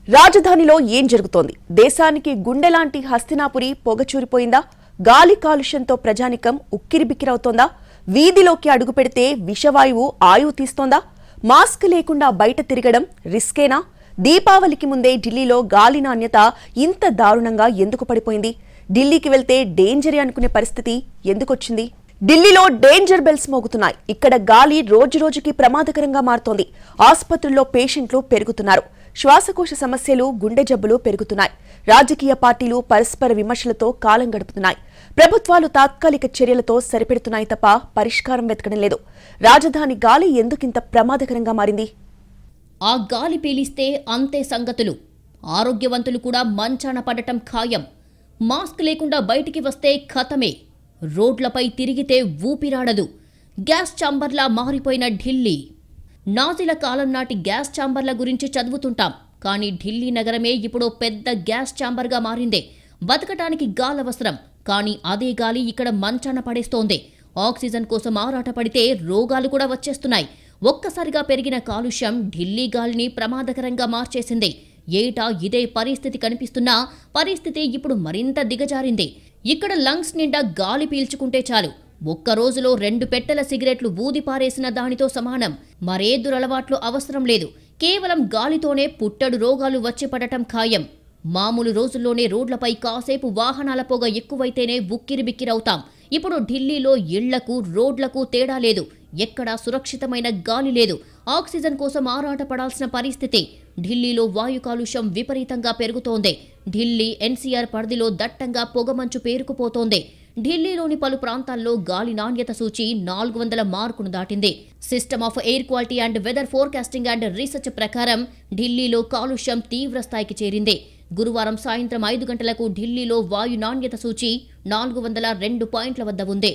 రాజధానిలో ఏం జరుగుతోంది? దేశానికి గుండెలాంటి హస్తినాపురి పొగచూరిపోయిందా? గాలి కాలుష్యంతో ప్రజానికం ఉక్కిరిబిక్కిరవుతోందా? వీధిలోకి అడుగుపెడితే విషవాయువు ఆయువు తీస్తోందా? మాస్క్ లేకుండా బయట తిరగడం రిస్కేనా? దీపావళికి ముందే ఢిల్లీలో గాలి నాణ్యత ఇంత దారుణంగా ఎందుకు పడిపోయింది? ఢిల్లీకి వెళ్తే డేంజరే అనుకునే పరిస్థితి ఎందుకొచ్చింది? ఢిల్లీలో డేంజర్ బెల్స్ మోగుతున్నాయి. ఇక్కడ గాలి రోజురోజుకి ప్రమాదకరంగా మారుతోంది. ఆసుపత్రుల్లో పేషెంట్లు పెరుగుతున్నారు. శ్వాసకోశ సమస్యలు, గుండె జబ్బులు పెరుగుతున్నాయి. రాజకీయ పార్టీలు పరస్పర విమర్శలతో కాలం గడుపుతున్నాయి. ప్రభుత్వాలు తాత్కాలిక చర్యలతో సరిపెడుతున్నాయి తప్ప పరిష్కారం వెతకడం లేదు. రాజధాని గాలి ఎందుకింత ప్రమాదకరంగా మారింది? ఆ గాలి పీలిస్తే అంతే సంగతులు. ఆరోగ్యవంతులు కూడా మంచాన పడటం ఖాయం. మాస్క్ లేకుండా బయటికి వస్తే ఖతమే. రోడ్లపై తిరిగితే ఊపిరాడదు. గ్యాస్ ఛాంబర్లా మారిపోయిన ఢిల్లీ. నాజీల కాలం నాటి గ్యాస్ ఛాంబర్ల గురించి చదువుతుంటాం. కానీ ఢిల్లీ నగరమే ఇప్పుడు పెద్ద గ్యాస్ ఛాంబర్గా మారిందే. బతకటానికి గాలవసరం. కానీ అదే గాలి ఇక్కడ మంచాన పడేస్తోంది. ఆక్సిజన్ కోసం ఆరాటపడితే రోగాలు కూడా వచ్చేస్తున్నాయి. ఒక్కసారిగా పెరిగిన కాలుష్యం ఢిల్లీ గాలిని ప్రమాదకరంగా మార్చేసింది. ఏటా ఇదే పరిస్థితి కనిపిస్తున్నా పరిస్థితి ఇప్పుడు మరింత దిగజారింది. ఇక్కడ లంగ్స్ నిండా గాలి పీల్చుకుంటే చాలు, ఒక్క రోజులో 2 పెట్టెల సిగరెట్లు ఊది పారేసిన దానితో సమానం. మరే దురలవాట్లు అవసరం లేదు. కేవలం గాలితోనే పుట్టడు రోగాలు వచ్చి పడటం ఖాయం. మామూలు రోజుల్లోనే రోడ్లపై కాసేపు వాహనాల పొగ ఎక్కువైతేనే ఉక్కిరిబిక్కిరవుతాం. ఇప్పుడు ఢిల్లీలో ఇళ్లకు, రోడ్లకు తేడా లేదు. ఎక్కడా సురక్షితమైన గాలి లేదు. ఆక్సిజన్ కోసం ఆరాటపడాల్సిన పరిస్థితి. ఢిల్లీలో వాయు కాలుష్యం విపరీతంగా పెరుగుతోంది. ఢిల్లీ ఎన్సీఆర్ పరిధిలో దట్టంగా పొగమంచు పేరుకుపోతోంది. ఢిల్లీలోని పలు ప్రాంతాల్లో గాలి నాణ్యత సూచి 400 మార్కును దాటింది. System of air quality and weather forecasting and research ప్రకారం ఢిల్లీలో కాలుష్యం తీవ్ర స్థాయికి చేరింది. గురువారం సాయంత్రం 5 గంటలకు ఢిల్లీలో వాయు నాణ్యత సూచి 402 పాయింట్ల వద్ద ఉంది.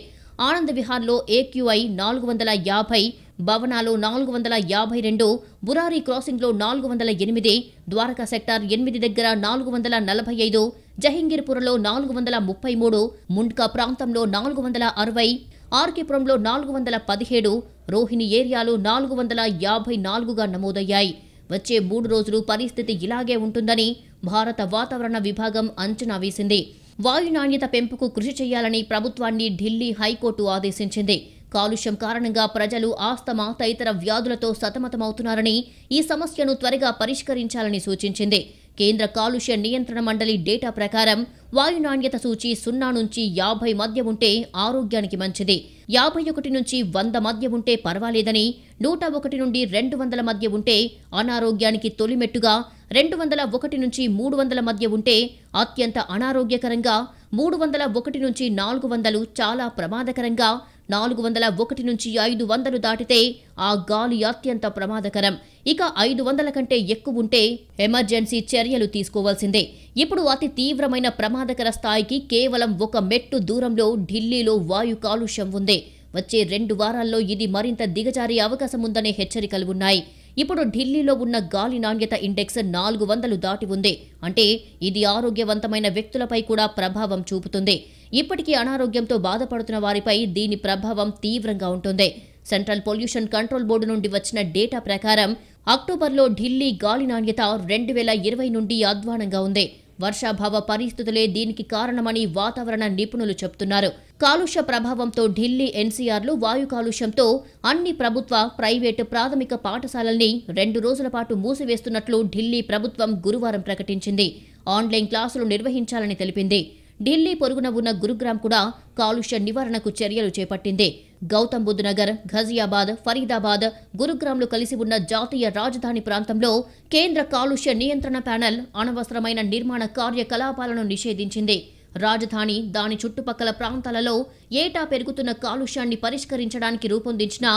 ఆనంద్ విహార్లో ఏక్యూఐ 450, భవనాలో 452, బురారీ క్రాసింగ్లో 408, ద్వారకా సెక్టార్ 8 దగ్గర 445, జహంగీర్పురలో 433, ముండ్కా ప్రాంతంలో 460, ఆర్కేపురంలో 417, రోహిణి ఏరియాలో 454గా నమోదయ్యాయి. వచ్చే 3 రోజులు పరిస్థితి ఇలాగే ఉంటుందని భారత వాతావరణ విభాగం అంచనా వేసింది. వాయు నాణ్యత పెంపుకు కృషి చేయాలని ప్రభుత్వాన్ని ఢిల్లీ హైకోర్టు ఆదేశించింది. కాలుష్యం కారణంగా ప్రజలు ఆస్తమా తదితర వ్యాధులతో సతమతమవుతున్నారని, ఈ సమస్యను త్వరగా పరిష్కరించాలని సూచించింది. కేంద్ర కాలుష్య నియంత్రణ మండలి డేటా ప్రకారం వాయు నాణ్యత సూచి 0 నుంచి 50 మధ్య ఉంటే ఆరోగ్యానికి మంచిది. 51 నుంచి 100 మధ్య ఉంటే పర్వాలేదని, 101 నుండి 200 మధ్య ఉంటే అనారోగ్యానికి తొలిమెట్టుగా, 201 నుంచి 300 మధ్య ఉంటే అత్యంత అనారోగ్యకరంగా, 301 నుంచి 400 చాలా ప్రమాదకరంగా, 401 నుంచి 500 దాటితే ఆ గాలి అత్యంత ప్రమాదకరం. ఇక 500 కంటే ఎక్కువ ఉంటే ఎమర్జెన్సీ చర్యలు తీసుకోవాల్సిందే. ఇప్పుడు అతి తీవ్రమైన ప్రమాదకర స్థాయికి కేవలం 1 మెట్టు దూరంలో ఢిల్లీలో వాయు కాలుష్యం ఉంది. వచ్చే 2 వారాల్లో ఇది మరింత దిగజారే అవకాశం ఉందనే హెచ్చరికలు ఉన్నాయి. ఇప్పుడు ఢిల్లీలో ఉన్న గాలి నాణ్యత ఇండెక్స్ 400 దాటి ఉంది. అంటే ఇది ఆరోగ్యవంతమైన వ్యక్తులపై కూడా ప్రభావం చూపుతుంది. ఇప్పటికీ అనారోగ్యంతో బాధపడుతున్న వారిపై దీని ప్రభావం తీవ్రంగా ఉంటుంది. సెంట్రల్ పొల్యూషన్ కంట్రోల్ బోర్డు నుండి వచ్చిన డేటా ప్రకారం అక్టోబర్లో ఢిల్లీ గాలి నాణ్యత 2020 నుండి అధ్వానంగా ఉంది. వర్షాభావ పరిస్థితులే దీనికి కారణమని వాతావరణ నిపుణులు చెబుతున్నారు. కాలుష్య ప్రభావంతో ఢిల్లీ ఎన్సీఆర్లు వాయు కాలుష్యంతో అన్ని ప్రభుత్వ, ప్రైవేటు ప్రాథమిక పాఠశాలల్ని 2 రోజుల పాటు మూసివేస్తున్నట్లు ఢిల్లీ ప్రభుత్వం గురువారం ప్రకటించింది. ఆన్లైన్ క్లాసులు నిర్వహించాలని తెలిపింది. ఢిల్లీ పొరుగున ఉన్న గురుగ్రామ్ కూడా కాలుష్య నివారణకు చర్యలు చేపట్టింది. గౌతమ్ బుద్ధ్ నగర్, ఘజియాబాద్, ఫరీదాబాద్, గురుగ్రామ్లు కలిసి ఉన్న జాతీయ రాజధాని ప్రాంతంలో కేంద్ర కాలుష్య నియంత్రణ ప్యానెల్ అనవసరమైన నిర్మాణ కార్యకలాపాలను నిషేధించింది. రాజధాని, దాని చుట్టుపక్కల ప్రాంతాలలో ఏటా పెరుగుతున్న కాలుష్యాన్ని పరిష్కరించడానికి రూపొందించిన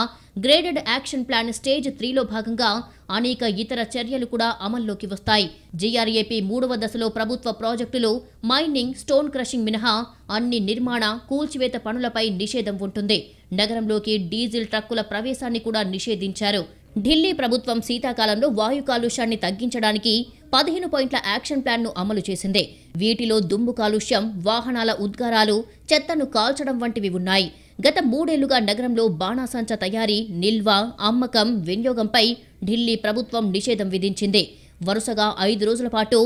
గ్రేడెడ్ యాక్షన్ ప్లాన్ స్టేజ్ 3లో భాగంగా అనేక ఇతర చర్యలు కూడా అమల్లోకి వస్తాయి. జీఆర్ఏపీ 3వ దశలో ప్రభుత్వ ప్రాజెక్టులు, మైనింగ్, స్టోన్ క్రషింగ్ మినహా అన్ని నిర్మాణ, కూల్చివేత పనులపై నిషేధం ఉంటుంది. నగరంలోకి డీజిల్ ట్రక్కుల ప్రవేశాన్ని కూడా నిషేధించారు. ఢిల్లీ ప్రభుత్వం శీతాకాలంలో వాయు కాలుష్యాన్ని తగ్గించడానికి 15 పాయింట్ల యాక్షన్ ప్లాన్ను అమలు చేసింది. వీటిలో దుమ్ము కాలుష్యం, వాహనాల ఉద్గారాలు, చెత్తను కాల్చడం వంటివి ఉన్నాయి. గత 3 ఏళ్లుగా నగరంలో బాణాసంచా తయారీ, నిల్వ, అమ్మకం, వినియోగంపై ఢిల్లీ ప్రభుత్వం నిషేధం విధించింది. వరుసగా 5 రోజుల పాటు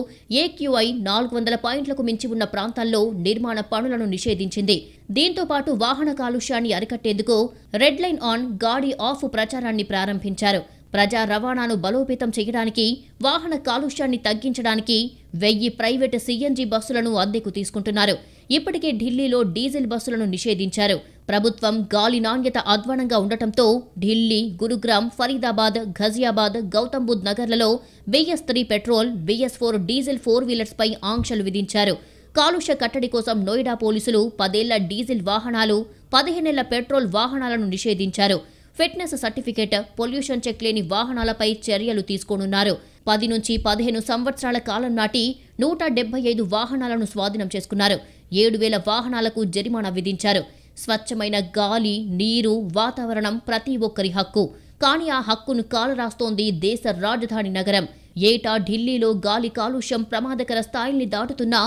ఏక్యూఐ 400 పాయింట్లకు మించి ఉన్న ప్రాంతాల్లో నిర్మాణ పనులను నిషేధించింది. దీంతో పాటు వాహన కాలుష్యాన్ని అరికట్టేందుకు రెడ్ లైన్ ఆన్, గాడి ఆఫ్ ప్రచారాన్ని ప్రారంభించారు. ప్రజా రవాణాను బలోపేతం చేయడానికి, వాహన కాలుష్యాన్ని తగ్గించడానికి 1000 ప్రైవేటు సీఎన్జీ బస్సులను అద్దెకు తీసుకుంటున్నారు. ఇప్పటికే ఢిల్లీలో డీజిల్ బస్సులను నిషేధించారు. ప్రభుత్వం గాలి నాణ్యత అధ్వానంగా ఉండటంతో ఢిల్లీ, గురుగ్రామ్, ఫరీదాబాద్, ఘజియాబాద్, గౌతమ్ బుద్ధ్ నగర్లలో BS3 పెట్రోల్, BS4 డీజిల్ 4 వీలర్స్పై ఆంక్షలు విధించారు. కాలుష్య కట్టడి కోసం నోయిడా పోలీసులు 10 ఏళ్ల డీజిల్ వాహనాలు, 15 ఏళ్ల పెట్రోల్ వాహనాలను నిషేధించారు. ఫిట్నెస్ సర్టిఫికేట్, పొల్యూషన్ చెక్ లేని వాహనాలపై చర్యలు తీసుకోనున్నారు. 10 నుంచి 15 సంవత్సరాల కాలం నాటి 175 వాహనాలను స్వాధీనం చేసుకున్నారు. 7,000 వాహనాలకు జరిమానా విధించారు. స్వచ్ఛమైన గాలి, నీరు, వాతావరణం ప్రతి ఒక్కరి హక్కు. కానీ ఆ హక్కును కాలరాస్తోంది దేశ రాజధాని నగరం. ఏటా ఢిల్లీలో గాలి కాలుష్యం ప్రమాదకర స్థాయిల్ని దాటుతున్నా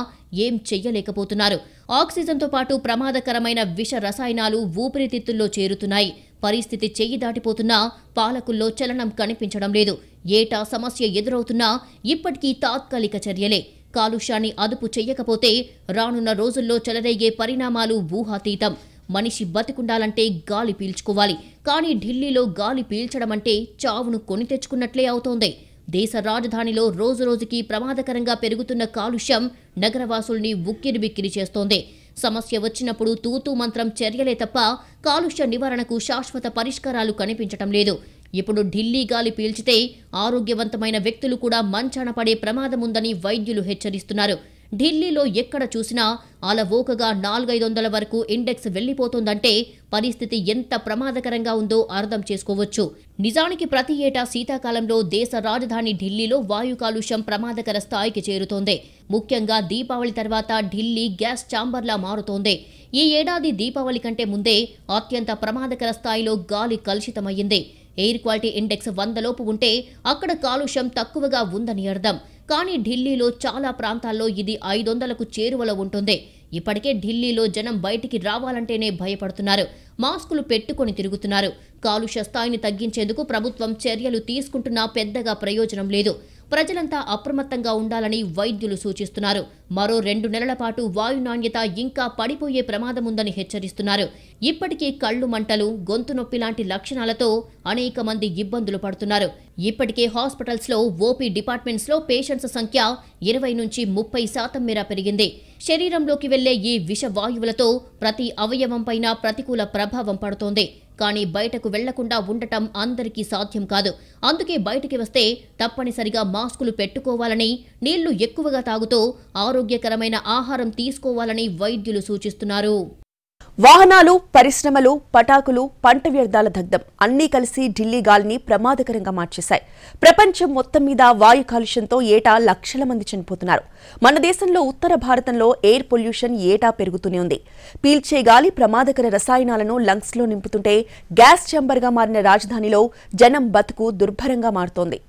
ఏం చెయ్యలేకపోతున్నారు. ఆక్సిజన్తో పాటు ప్రమాదకరమైన విష రసాయనాలు ఊపిరితిత్తుల్లో చేరుతున్నాయి. పరిస్థితి చెయ్యి దాటిపోతున్నా పాలకుల్లో చలనం కనిపించడం లేదు. ఏటా సమస్య ఎదురవుతున్నా ఇప్పటికీ తాత్కాలిక చర్యలే. కాలుష్యాన్ని అదుపు చెయ్యకపోతే రానున్న రోజుల్లో చెలరేగే పరిణామాలు ఊహాతీతం. మనిషి బతికుండాలంటే గాలి పీల్చుకోవాలి. కానీ ఢిల్లీలో గాలి పీల్చడమంటే చావును కొని తెచ్చుకున్నట్లే అవుతోంది. దేశ రాజధానిలో రోజురోజుకి ప్రమాదకరంగా పెరుగుతున్న కాలుష్యం నగరవాసుల్ని ఉక్కిరిబిక్కిరి చేస్తోంది. సమస్య వచ్చినప్పుడు తూతూ మంత్రం చర్యలే తప్ప కాలుష్య నివారణకు శాశ్వత పరిష్కారాలు కనిపించటం లేదు. ఇప్పుడు ఢిల్లీ గాలి పీల్చితే ఆరోగ్యవంతమైన వ్యక్తులు కూడా మంచాన పడే ప్రమాదముందని వైద్యులు హెచ్చరిస్తున్నారు. ఢిల్లీలో ఎక్కడ చూసినా అలవోకగా 400-500 వరకు ఇండెక్స్ వెళ్లిపోతోందంటే పరిస్థితి ఎంత ప్రమాదకరంగా ఉందో అర్థం చేసుకోవచ్చు. నిజానికి ప్రతి ఏటా శీతాకాలంలో దేశ రాజధాని ఢిల్లీలో వాయు కాలుష్యం ప్రమాదకర స్థాయికి చేరుతోంది. ముఖ్యంగా దీపావళి తర్వాత ఢిల్లీ గ్యాస్ ఛాంబర్లా మారుతోంది. ఈ ఏడాది దీపావళి కంటే ముందే అత్యంత ప్రమాదకర స్థాయిలో గాలి కలుషితమయ్యింది. ఎయిర్ క్వాలిటీ ఇండెక్స్ 100 లోపు ఉంటే అక్కడ కాలుష్యం తక్కువగా ఉందని అర్థం. కానీ ఢిల్లీలో చాలా ప్రాంతాల్లో ఇది 500కు చేరువలో ఉంటుంది. ఇప్పటికే ఢిల్లీలో జనం బయటికి రావాలంటేనే భయపడుతున్నారు. మాస్కులు పెట్టుకొని తిరుగుతున్నారు. కాలుష్య స్థాయిని తగ్గించేందుకు ప్రభుత్వం చర్యలు తీసుకుంటున్నా పెద్దగా ప్రయోజనం లేదు. ప్రజలంతా అప్రమత్తంగా ఉండాలని వైద్యులు సూచిస్తున్నారు. మరో 2 నెలల పాటు వాయు నాణ్యత ఇంకా పడిపోయే ప్రమాదముందని హెచ్చరిస్తున్నారు. ఇప్పటికే కళ్ళు మంటలు, గొంతు నొప్పి లాంటి లక్షణాలతో అనేక మంది ఇబ్బందులు పడుతున్నారు. ఇప్పటికే హాస్పిటల్స్లో ఓపీ డిపార్ట్మెంట్స్లో పేషెంట్స్ సంఖ్య 20 నుంచి 30% మేర పెరిగింది. శరీరంలోకి వెళ్లే ఈ విష వాయువులతో ప్రతి అవయవంపైన ప్రతికూల ప్రభావం పడుతోంది. కానీ బయటకు వెళ్లకుండా ఉండటం అందరికీ సాధ్యం కాదు. అందుకే బయటికి వస్తే తప్పనిసరిగా మాస్కులు పెట్టుకోవాలని, నీళ్లు ఎక్కువగా తాగుతూ ఆరోగ్యకరమైన ఆహారం తీసుకోవాలని వైద్యులు సూచిస్తున్నారు. వాహనాలు, పరిశ్రమలు, పటాకులు, పంట వ్యర్థాల దగ్ధం అన్నీ కలిసి ఢిల్లీ గాలిని ప్రమాదకరంగా మార్చేశాయి. ప్రపంచం మొత్తం మీద వాయు కాలుష్యంతో ఏటా లక్షల మంది చనిపోతున్నారు. మన దేశంలో ఉత్తర భారతంలో ఎయిర్ పొల్యూషన్ ఏటా పెరుగుతూనే ఉంది. పీల్చే గాలి ప్రమాదకర రసాయనాలను లంగ్స్లో నింపుతుంటే గ్యాస్ ఛాంబర్గా మారిన రాజధానిలో జనం బతుకు దుర్భరంగా మారుతోంది.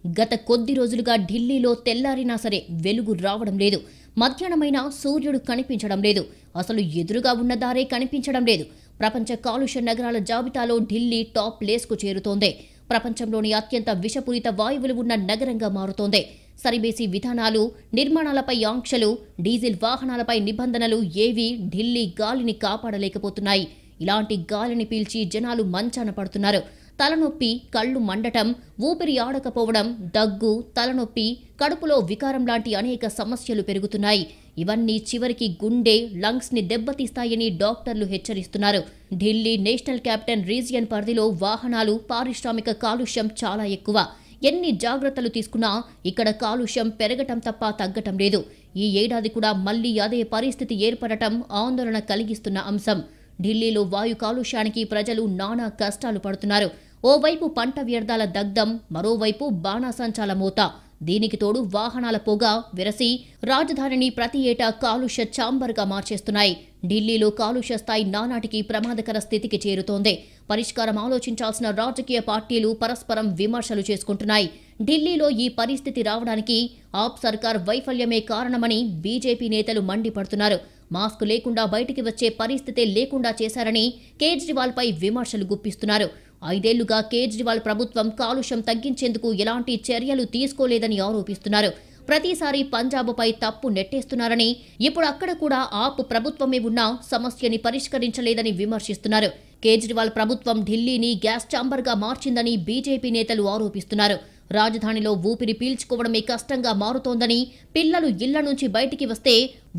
గత కొద్ది రోజులుగా ఢిల్లీలో తెల్లారినా సరే వెలుగు రావడం లేదు. మధ్యాహ్నమైనా సూర్యుడు కనిపించడం లేదు. అసలు ఎదురుగా ఉన్న దారే కనిపించడం లేదు. ప్రపంచ కాలుష్య నగరాల జాబితాలో ఢిల్లీ టాప్ ప్లేస్కు చేరుతోంది. ప్రపంచంలోని అత్యంత విషపూరిత వాయువులు ఉన్న నగరంగా మారుతోంది. సరిబేసి విధానాలు, నిర్మాణాలపై ఆంక్షలు, డీజిల్ వాహనాలపై నిబంధనలు ఏవీ ఢిల్లీ గాలిని కాపాడలేకపోతున్నాయి. ఇలాంటి గాలిని పీల్చి జనాలు మంచాన పడుతున్నారు. తలనొప్పి, కళ్ళు మండటం, ఊపిరి ఆడకపోవడం, దగ్గు, తలనొప్పి, కడుపులో వికారం లాంటి అనేక సమస్యలు పెరుగుతున్నాయి. ఇవన్నీ చివరికి గుండె, లంగ్స్ ని దెబ్బతీస్తాయని డాక్టర్లు హెచ్చరిస్తున్నారు. ఢిల్లీ నేషనల్ క్యాపిటల్ రీజియన్ పరిధిలో వాహనాలు, పారిశ్రామిక కాలుష్యం చాలా ఎక్కువ. ఎన్ని జాగ్రత్తలు తీసుకున్నా ఇక్కడ కాలుష్యం పెరగటం తప్ప తగ్గటం లేదు. ఈ ఏడాది కూడా మళ్లీ అదే పరిస్థితి ఏర్పడటం ఆందోళన కలిగిస్తున్న అంశం. ఢిల్లీలో వాయు కాలుష్యానికి ప్రజలు నానా కష్టాలు పడుతున్నారు. ఓవైపు పంట వ్యర్థాల దగ్ధం, మరోవైపు బాణాసంచాల మోత. దీనికి తోడు వాహనాల పొగ విరసి రాజధానిని ప్రతి ఏటా కాలుష్య ఛాంబర్గా మార్చేస్తున్నాయి. ఢిల్లీలో కాలుష్య స్థాయి నానాటికి ప్రమాదకర స్థితికి చేరుతోంది. పరిష్కారం ఆలోచించాల్సిన రాజకీయ పార్టీలు పరస్పరం విమర్శలు చేసుకుంటున్నాయి. ఢిల్లీలో ఈ పరిస్థితి రావడానికి ఆప్ సర్కార్ వైఫల్యమే కారణమని బీజేపీ నేతలు మండిపడుతున్నారు. మాస్క్ లేకుండా బయటికి వచ్చే పరిస్థితే లేకుండా చేశారని కేజ్రీవాల్పై విమర్శలు గుప్పిస్తున్నారు. 5 ఏళ్లుగా కేజ్రీవాల్ ప్రభుత్వం కాలుష్యం తగ్గించేందుకు ఎలాంటి చర్యలు తీసుకోలేదని ఆరోపిస్తున్నారు. ప్రతిసారి పంజాబ్పై తప్పు నెట్టేస్తున్నారని, ఇప్పుడు అక్కడ కూడా ఆప్ ప్రభుత్వమే ఉన్నా సమస్యని పరిష్కరించలేదని విమర్శిస్తున్నారు. కేజ్రీవాల్ ప్రభుత్వం ఢిల్లీని గ్యాస్ ఛాంబర్గా మార్చిందని బీజేపీ నేతలు ఆరోపిస్తున్నారు. రాజధానిలో ఊపిరి పీల్చుకోవడమే కష్టంగా మారుతోందని, పిల్లలు ఇళ్ల నుంచి బయటికి వస్తే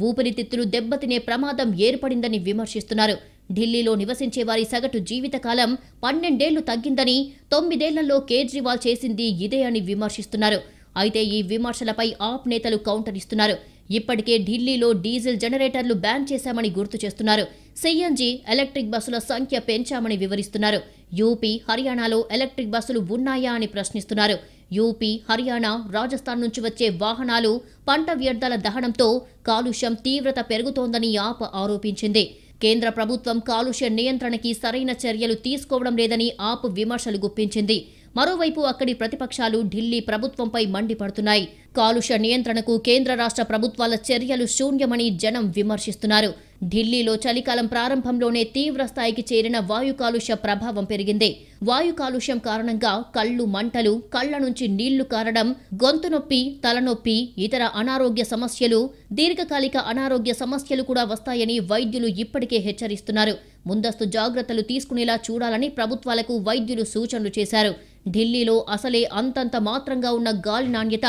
ఊపిరితిత్తులు దెబ్బతినే ప్రమాదం ఏర్పడిందని విమర్శిస్తున్నారు. ఢిల్లీలో నివసించే వారి సగటు జీవితకాలం 12 ఏళ్లు తగ్గిందని, 9 ఏళ్లలో కేజ్రీవాల్ చేసింది ఇదే అని విమర్శిస్తున్నారు. అయితే ఈ విమర్శలపై ఆప్ నేతలు కౌంటర్ ఇస్తున్నారు. ఇప్పటికే ఢిల్లీలో డీజిల్ జనరేటర్లు బ్యాన్ చేశామని గుర్తు చేస్తున్నారు. సీఎన్జీ ఎలక్ట్రిక్ బస్సుల సంఖ్య పెంచామని వివరిస్తున్నారు. యూపీ, హర్యానాలో ఎలక్ట్రిక్ బస్సులు ఉన్నాయా అని ప్రశ్నిస్తున్నారు. యూపీ, హర్యానా, రాజస్థాన్ నుంచి వచ్చే వాహనాలు పంట వ్యర్థాల దహనంతో కాలుష్యం తీవ్రత పెరుగుతోందని ఆప్ ఆరోపించింది. కేంద్ర ప్రభుత్వం కాలుష్య నియంత్రణకి సరైన చర్యలు తీసుకోవడం లేదని ఆప్ విమర్శలు గుప్పించింది. మరోవైపు అక్కడి ప్రతిపక్షాలు ఢిల్లీ ప్రభుత్వంపై మండిపడుతున్నాయి. కాలుష్య నియంత్రణకు కేంద్ర రాష్ట్ర ప్రభుత్వాల చర్యలు శూన్యమని జనం విమర్శిస్తున్నారు. ఢిల్లీలో చలికాలం ప్రారంభంలోనే తీవ్ర స్థాయికి చేరిన వాయు కాలుష్య ప్రభావం పెరిగింది. వాయు కాలుష్యం కారణంగా కళ్ళు మంటలు, కళ్ల నుంచి నీళ్లు కారడం, గొంతు నొప్పి, తలనొప్పి, ఇతర అనారోగ్య సమస్యలు, దీర్ఘకాలిక అనారోగ్య సమస్యలు కూడా వస్తాయని వైద్యులు ఇప్పటికే హెచ్చరిస్తున్నారు. ముందస్తు జాగ్రత్తలు తీసుకునేలా చూడాలని ప్రభుత్వాలకు వైద్యులు సూచనలు చేశారు. ఢిల్లీలో అసలే అంతంత మాత్రంగా ఉన్న గాలి నాణ్యత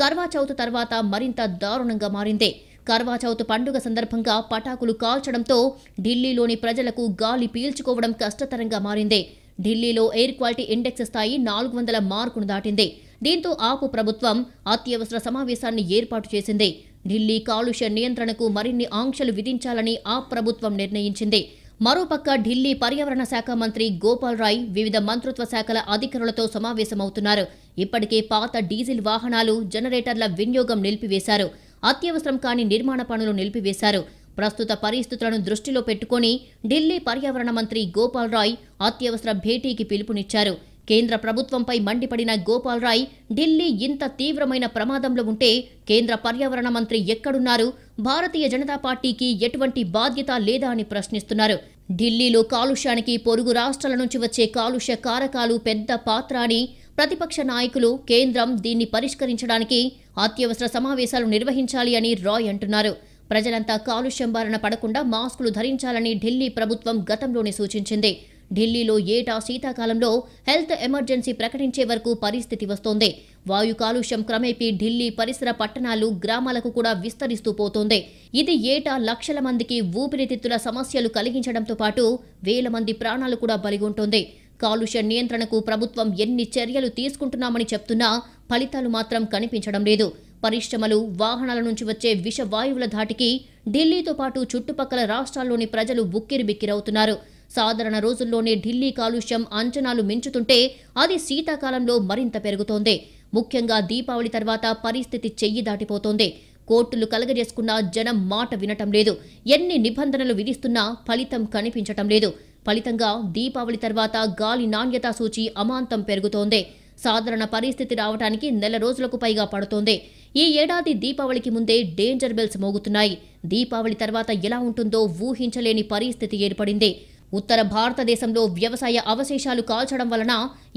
కర్వాచౌత్ తర్వాత మరింత దారుణంగా మారింది. కర్వాచౌత్ పండుగ సందర్భంగా పటాకులు కాల్చడంతో ఢిల్లీలోని ప్రజలకు గాలి పీల్చుకోవడం కష్టతరంగా మారింది. ఢిల్లీలో ఎయిర్ క్వాలిటీ ఇండెక్స్ స్థాయి 400 మార్కును దాటింది. దీంతో ఆపు ప్రభుత్వం అత్యవసర సమావేశాన్ని ఏర్పాటు చేసింది. ఢిల్లీ కాలుష్య నియంత్రణకు మరిన్ని ఆంక్షలు విధించాలని ఆప్ ప్రభుత్వం నిర్ణయించింది. మరోపక్క ఢిల్లీ పర్యావరణ శాఖ మంత్రి గోపాల్ రాయ్ వివిధ మంత్రిత్వ శాఖల అధికారులతో సమావేశమవుతున్నారు. ఇప్పటికే పాత డీజిల్ వాహనాలు, జనరేటర్ల వినియోగం నిలిపివేశారు. అత్యవసరం కాని నిర్మాణ పనులు నిలిపివేశారు. ప్రస్తుత పరిస్థితులను దృష్టిలో పెట్టుకుని ఢిల్లీ పర్యావరణ మంత్రి గోపాల్ రాయ్ అత్యవసర భేటీకి పిలుపునిచ్చారు. కేంద్ర ప్రభుత్వంపై మండిపడిన గోపాల్ రాయ్, ఢిల్లీ ఇంత తీవ్రమైన ప్రమాదంలో ఉంటే కేంద్ర పర్యావరణ మంత్రి ఎక్కడున్నారు? భారతీయ జనతా పార్టీకి ఎటువంటి బాధ్యత లేదా అని ప్రశ్నిస్తున్నారు. ఢిల్లీలో కాలుష్యానికి పొరుగు రాష్ట్రాల నుంచి వచ్చే కాలుష్య కారకాలు పెద్ద పాత్ర అని, ప్రతిపక్ష నాయకులు కేంద్రం దీన్ని పరిష్కరించడానికి అత్యవసర సమావేశాలు నిర్వహించాలి అని రాయ్ అంటున్నారు. ప్రజలంతా కాలుష్యం బారిన పడకుండా మాస్కులు ధరించాలని ఢిల్లీ ప్రభుత్వం గతంలోనే సూచించింది. ఢిల్లీలో ఏటా శీతాకాలంలో హెల్త్ ఎమర్జెన్సీ ప్రకటించే వరకు పరిస్థితి వస్తోంది. వాయు కాలుష్యం క్రమేపీ ఢిల్లీ పరిసర పట్టణాలు, గ్రామాలకు కూడా విస్తరిస్తూ పోతోంది. ఇది ఏటా లక్షల మందికి ఊపిరితిత్తుల సమస్యలు కలిగించడంతో పాటు వేల మంది ప్రాణాలు కూడా బలిగొంటోంది. కాలుష్య నియంత్రణకు ప్రభుత్వం ఎన్ని చర్యలు తీసుకుంటున్నామని చెప్తున్నా ఫలితాలు మాత్రం కనిపించడం లేదు. పరిశ్రమలు, వాహనాల నుంచి వచ్చే విష వాయువుల ధాటికి ఢిల్లీతో పాటు చుట్టుపక్కల రాష్ట్రాల్లోని ప్రజలు ఉక్కిరిబిక్కిరవుతున్నారు. సాధారణ రోజుల్లోనే ఢిల్లీ కాలుష్యం అంచనాలు మించుతుంటే అది శీతాకాలంలో మరింత పెరుగుతోంది. ముఖ్యంగా దీపావళి తర్వాత పరిస్థితి చెయ్యి దాటిపోతోంది. కోర్టులు కలగజేసుకున్నా జనం మాట వినటం లేదు. ఎన్ని నిబంధనలు విధిస్తున్నా ఫలితం కనిపించటం లేదు. ఫలితంగా దీపావళి తర్వాత గాలి నాణ్యతా సూచి అమాంతం పెరుగుతోంది. సాధారణ పరిస్థితి రావడానికి నెల రోజులకు పైగా పడుతోంది. ఈ ఏడాది దీపావళికి ముందే డేంజర్ బెల్స్ మోగుతున్నాయి. దీపావళి తర్వాత ఎలా ఉంటుందో ఊహించలేని పరిస్థితి ఏర్పడింది. ఉత్తర భారతదేశంలో వ్యవసాయ అవశేషాలు కాల్చడం వలన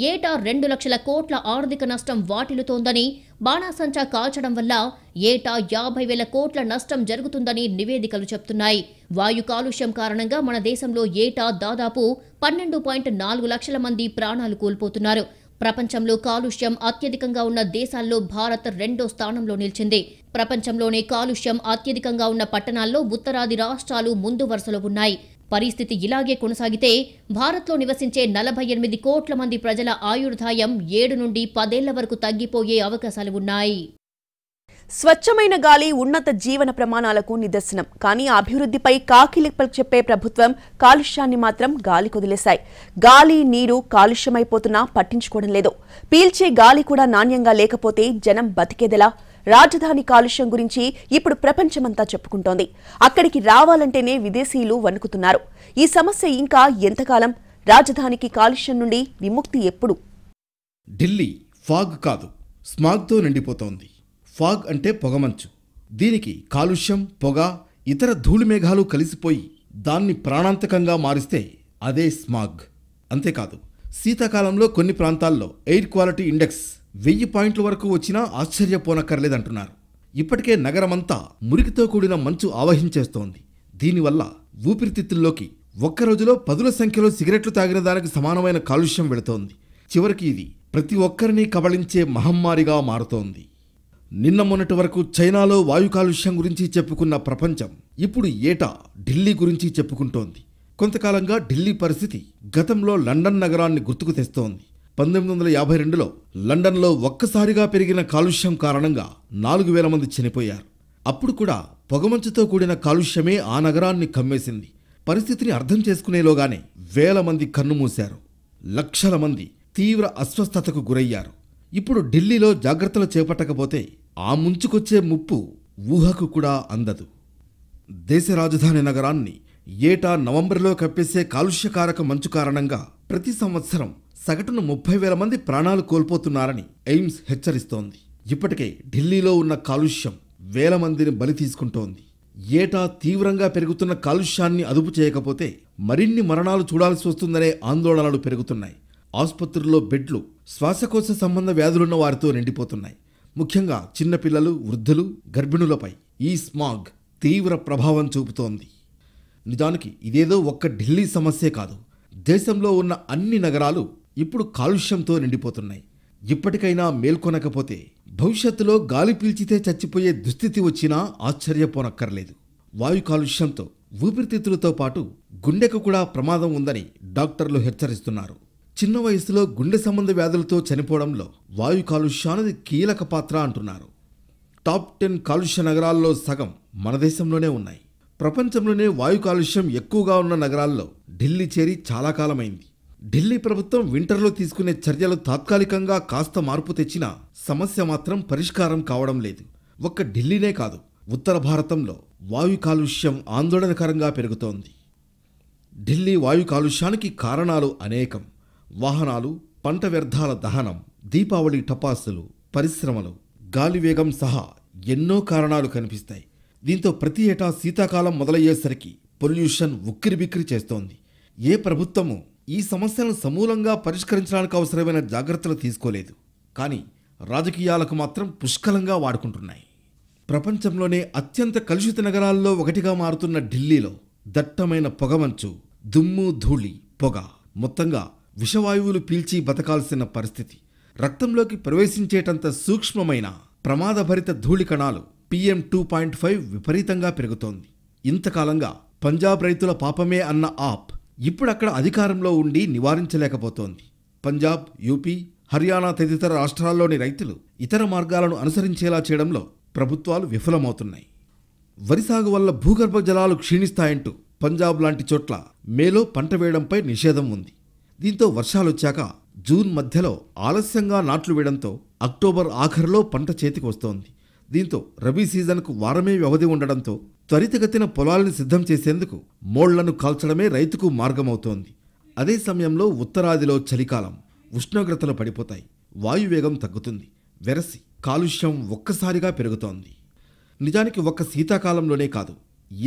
ఏటా 2 లక్షల కోట్ల ఆర్థిక నష్టం వాటిల్లుతోందని, బాణాసంచా కాల్చడం వల్ల ఏటా 50,000 కోట్ల నష్టం జరుగుతుందని నివేదికలు చెప్తున్నాయి. వాయు కాలుష్యం కారణంగా మన దేశంలో ఏటా దాదాపు 12.4 లక్షల మంది ప్రాణాలు కోల్పోతున్నారు. ప్రపంచంలో కాలుష్యం అత్యధికంగా ఉన్న దేశాల్లో భారత్ 2వ స్థానంలో నిలిచింది. ప్రపంచంలోనే కాలుష్యం అత్యధికంగా ఉన్న పట్టణాల్లో ఉత్తరాది రాష్ట్రాలు ముందు వరుసలో ఉన్నాయి. పరిస్థితి ఇలాగే కొనసాగితే భారత్లో నివసించే 48 కోట్ల మంది ప్రజల ఆయుర్దాయం 7 నుండి 10 ఏళ్ల వరకు తగ్గిపోయే అవకాశాలు ఉన్నాయి. స్వచ్ఛమైన గాలి ఉన్నత జీవన ప్రమాణాలకు నిదర్శనం. కానీ అభివృద్ధిపై కాకిలిప్పలు చెప్పే ప్రభుత్వం కాలుష్యాన్ని మాత్రం గాలి కొదిలేశాయి. గాలి, నీరు కాలుష్యమైపోతున్నా పట్టించుకోవడం లేదు. పీల్చే గాలి కూడా నాణ్యంగా లేకపోతే జనం బతికేదెలా? రాజధాని కాలుష్యం గురించి ఇప్పుడు ప్రపంచమంతా చెప్పుకుంటోంది. అక్కడికి రావాలంటేనే విదేశీయులు వణుకుతున్నారు. ఈ సమస్య ఇంకా ఎంతకాలం? రాజధానికి కాలుష్యం నుండి విముక్తి ఎప్పుడు? ఢిల్లీ ఫాగ్ కాదు, స్మాగ్తో నిండిపోతోంది. ఫాగ్ అంటే పొగమంచు. దీనికి కాలుష్యం, పొగ, ఇతర ధూళిమేఘాలు కలిసిపోయి దాన్ని ప్రాణాంతకంగా మారిస్తే అదే స్మాగ్. అంతేకాదు, శీతాకాలంలో కొన్ని ప్రాంతాల్లో ఎయిర్ క్వాలిటీ ఇండెక్స్ 1000 పాయింట్ల వరకు వచ్చినా ఆశ్చర్యపోనక్కర్లేదంటున్నారు. ఇప్పటికే నగరమంతా మురికితో కూడిన మంచు ఆవహించేస్తోంది. దీనివల్ల ఊపిరితిత్తుల్లోకి ఒక్కరోజులో 10ల సంఖ్యలో సిగరెట్లు తాగిన దానికి సమానమైన కాలుష్యం వెళుతోంది. చివరికి ఇది ప్రతి ఒక్కరినీ కబళించే మహమ్మారిగా మారుతోంది. నిన్న మొన్నటి వరకు చైనాలో వాయు కాలుష్యం గురించి చెప్పుకున్న ప్రపంచం ఇప్పుడు ఏటా ఢిల్లీ గురించి చెప్పుకుంటోంది. కొంతకాలంగా ఢిల్లీ పరిస్థితి గతంలో లండన్ నగరాన్ని గుర్తుకు తెస్తోంది. 1952లో లండన్లో ఒక్కసారిగా పెరిగిన కాలుష్యం కారణంగా 4000 మంది చనిపోయారు. అప్పుడు కూడా పొగమంచుతో కూడిన కాలుష్యమే ఆ నగరాన్ని కమ్మేసింది. పరిస్థితిని అర్థం చేసుకునేలోగానే 1000 మంది కన్నుమూశారు. లక్షల మంది తీవ్ర అస్వస్థతకు గురయ్యారు. ఇప్పుడు ఢిల్లీలో జాగ్రత్తలు చేపట్టకపోతే ఆ ముంచుకొచ్చే ముప్పు ఊహకు కూడా అందదు. దేశ రాజధాని నగరాన్ని ఏటా నవంబర్లో కప్పేసే కాలుష్యకారక మంచు కారణంగా ప్రతి సంవత్సరం సగటున 30,000 మంది ప్రాణాలు కోల్పోతున్నారని ఎయిమ్స్ హెచ్చరిస్తోంది. ఇప్పటికే ఢిల్లీలో ఉన్న కాలుష్యం 1000 మందిని బలి తీసుకుంటోంది. ఏటా తీవ్రంగా పెరుగుతున్న కాలుష్యాన్ని అదుపు చేయకపోతే మరిన్ని మరణాలు చూడాల్సి వస్తుందనే ఆందోళనలు పెరుగుతున్నాయి. ఆసుపత్రుల్లో బెడ్లు శ్వాసకోశ సంబంధ వ్యాధులున్న వారితో నిండిపోతున్నాయి. ముఖ్యంగా చిన్నపిల్లలు, వృద్ధులు, గర్భిణులపై ఈ స్మాగ్ తీవ్ర ప్రభావం చూపుతోంది. నిజానికి ఇదేదో ఒక్క ఢిల్లీ సమస్యే కాదు. దేశంలో ఉన్న అన్ని నగరాలు ఇప్పుడు కాలుష్యంతో నిండిపోతున్నాయి. ఇప్పటికైనా మేల్కొనకపోతే భవిష్యత్తులో గాలి పీల్చితే చచ్చిపోయే దుస్థితి వచ్చినా ఆశ్చర్యపోనక్కర్లేదు. వాయు కాలుష్యంతో ఊపిరితిత్తులతో పాటు గుండెకు కూడా ప్రమాదం ఉందని డాక్టర్లు హెచ్చరిస్తున్నారు. చిన్న వయసులో గుండె సంబంధ వ్యాధులతో చనిపోవడంలో వాయు కాలుష్యానికి కీలక పాత్ర అంటున్నారు. టాప్ 10 కాలుష్య నగరాల్లో సగం మన దేశంలోనే ఉన్నాయి. ప్రపంచంలోనే వాయు కాలుష్యం ఎక్కువగా ఉన్న నగరాల్లో ఢిల్లీ చేరి చాలా కాలమైంది. ఢిల్లీ ప్రభుత్వం వింటర్లో తీసుకునే చర్యలు తాత్కాలికంగా కాస్త మార్పు తెచ్చినా సమస్య మాత్రం పరిష్కారం కావడం లేదు. ఒక్క ఢిల్లీనే కాదు, ఉత్తర భారతంలో వాయు కాలుష్యం ఆందోళనకరంగా పెరుగుతోంది. ఢిల్లీ వాయు కాలుష్యానికి కారణాలు అనేకం. వాహనాలు, పంట వ్యర్థాల దహనం, దీపావళి టపాసులు, పరిశ్రమలు, గాలివేగం సహా ఎన్నో కారణాలు కనిపిస్తాయి. దీంతో ప్రతి ఏటా శీతాకాలం మొదలయ్యేసరికి పొల్యూషన్ ఉక్కిరిబిక్కిరి చేస్తోంది. ఏ ప్రభుత్వము ఈ సమస్యలను సమూలంగా పరిష్కరించడానికి అవసరమైన జాగ్రత్తలు తీసుకోలేదు. కానీ రాజకీయాలకు మాత్రం పుష్కలంగా వాడుకుంటున్నాయి. ప్రపంచంలోనే అత్యంత కలుషిత నగరాల్లో ఒకటిగా మారుతున్న ఢిల్లీలో దట్టమైన పొగమంచు, దుమ్ము, ధూళి, పొగ, మొత్తంగా విషవాయువులు పీల్చి బతకాల్సిన పరిస్థితి. రక్తంలోకి ప్రవేశించేటంత సూక్ష్మమైన ప్రమాదభరిత ధూళి కణాలు PM2.5 విపరీతంగా పెరుగుతోంది. ఇంతకాలంగా పంజాబ్ రైతుల పాపమే అన్న ఆప్ ఇప్పుడక్కడ అధికారంలో ఉండి నివారించలేకపోతోంది. పంజాబ్, యూపీ, హర్యానా తదితర రాష్ట్రాల్లోని రైతులు ఇతర మార్గాలను అనుసరించేలా చేయడంలో ప్రభుత్వాలు విఫలమవుతున్నాయి. వరి సాగు వల్ల భూగర్భ జలాలు క్షీణిస్తాయంటూ పంజాబ్ లాంటి చోట్ల మేలో పంట వేయడంపై నిషేధం ఉంది. దీంతో వర్షాలొచ్చాక జూన్ మధ్యలో ఆలస్యంగా నాట్లు వేయడంతో అక్టోబర్ ఆఖరులో పంట చేతికి వస్తోంది. దీంతో రబీ సీజన్కు వారమే వ్యవధి ఉండడంతో త్వరితగతిన పొలాలను సిద్ధం చేసేందుకు మోళ్లను కాల్చడమే రైతుకు మార్గమవుతోంది. అదే సమయంలో ఉత్తరాదిలో చలికాలం, ఉష్ణోగ్రతలు పడిపోతాయి, వాయువేగం తగ్గుతుంది, వెరసి కాలుష్యం ఒక్కసారిగా పెరుగుతోంది. నిజానికి ఒక్క శీతాకాలంలోనే కాదు,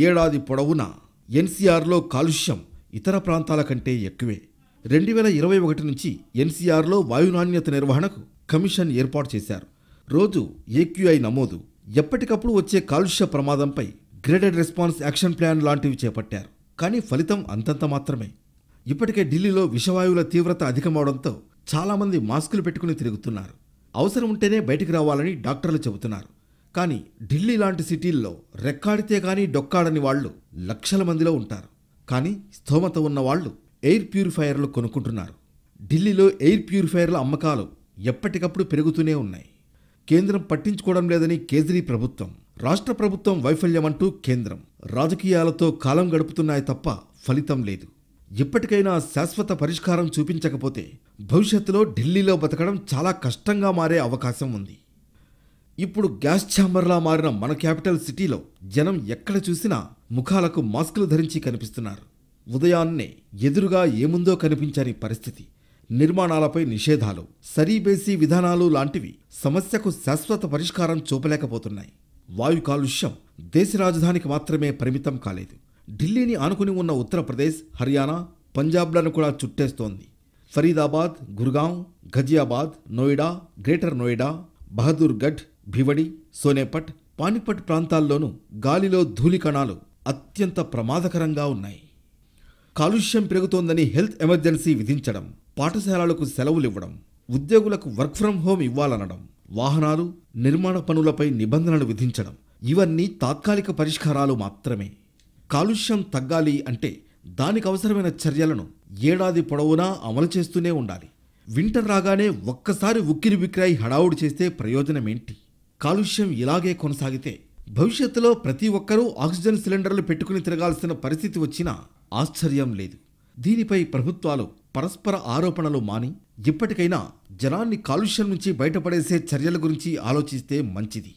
ఏడాది పొడవునా ఎన్సీఆర్లో కాలుష్యం ఇతర ప్రాంతాల కంటే ఎక్కువే. 2021 నుంచి ఎన్సీఆర్లో వాయు నాణ్యత నిర్వహణకు కమిషన్ ఏర్పాటు చేశారు. రోజు AQI నమోదు, ఎప్పటికప్పుడు వచ్చే కాలుష్య ప్రమాదంపై గ్రేడెడ్ రెస్పాన్స్ యాక్షన్ ప్లాన్ లాంటివి చేపట్టారు. కానీ ఫలితం అంతంత మాత్రమే. ఇప్పటికే ఢిల్లీలో విషవాయువుల తీవ్రత అధికమవడంతో చాలామంది మాస్కులు పెట్టుకుని తిరుగుతున్నారు. అవసరం ఉంటేనే బయటికి రావాలని డాక్టర్లు చెబుతున్నారు. కానీ ఢిల్లీ లాంటి సిటీల్లో రెక్కాడితే కానీ డొక్కాడని వాళ్లు లక్షల మందిలో ఉంటారు. కానీ స్థోమత ఉన్న వాళ్లు ఎయిర్ ప్యూరిఫైయర్లు కొనుక్కుంటున్నారు. ఢిల్లీలో ఎయిర్ ప్యూరిఫైయర్ల అమ్మకాలు ఎప్పటికప్పుడు పెరుగుతూనే ఉన్నాయి. కేంద్రం పట్టించుకోవడం లేదని కేజ్రీ ప్రభుత్వం, రాష్ట్ర ప్రభుత్వం వైఫల్యమంటూ కేంద్రం, రాజకీయాలతో కాలం గడుపుతున్నాయి తప్ప ఫలితం లేదు. ఇప్పటికైనా శాశ్వత పరిష్కారం చూపించకపోతే భవిష్యత్తులో ఢిల్లీలో బతకడం చాలా కష్టంగా మారే అవకాశం ఉంది. ఇప్పుడు గ్యాస్ ఛాంబర్లా మారిన మన క్యాపిటల్ సిటీలో జనం ఎక్కడ చూసినా ముఖాలకు మాస్కులు ధరించి కనిపిస్తున్నారు. ఉదయాన్నే ఎదురుగా ఏముందో కనిపించని పరిస్థితి. నిర్మాణాలపై నిషేధాలు, సరీబేసీ విధానాలు లాంటివి సమస్యకు శాశ్వత పరిష్కారం చూపలేకపోతున్నాయి. వాయు కాలుష్యం దేశ రాజధానికి మాత్రమే పరిమితం కాలేదు. ఢిల్లీని ఆనుకుని ఉన్న ఉత్తరప్రదేశ్, హర్యానా, పంజాబ్లను కూడా చుట్టేస్తోంది. ఫరీదాబాద్, గుర్గాం, ఘజియాబాద్, నోయిడా, గ్రేటర్ నోయిడా, బహదూర్గఢ్, భివడి, సోనేపట్, పానిపట్ ప్రాంతాల్లోనూ గాలిలో ధూళి కణాలు అత్యంత ప్రమాదకరంగా ఉన్నాయి. కాలుష్యం పెరుగుతోందని హెల్త్ ఎమర్జెన్సీ విధించడం, పాఠశాలలకు సెలవులివ్వడం, ఉద్యోగులకు వర్క్ ఫ్రం హోం ఇవ్వాలనడం, వాహనాలు, నిర్మాణ పనులపై నిబంధనలు విధించడం ఇవన్నీ తాత్కాలిక పరిష్కారాలు మాత్రమే. కాలుష్యం తగ్గాలి అంటే దానికి అవసరమైన చర్యలను ఏడాది పొడవునా అమలు చేస్తూనే ఉండాలి. వింటర్ రాగానే ఒక్కసారి ఉక్కిరిబిక్కిరై హడావుడి చేస్తే ప్రయోజనమేంటి? కాలుష్యం ఇలాగే కొనసాగితే భవిష్యత్తులో ప్రతి ఒక్కరూ ఆక్సిజన్ సిలిండర్లు పెట్టుకుని తిరగాల్సిన పరిస్థితి వచ్చినా ఆశ్చర్యం లేదు. దీనిపై ప్రభుత్వాలు పరస్పర ఆరోపణలు మాని ఇప్పటికైనా జనాన్ని కాలుష్యం నుంచి బయటపడేసే చర్యల గురించి ఆలోచిస్తే మంచిది.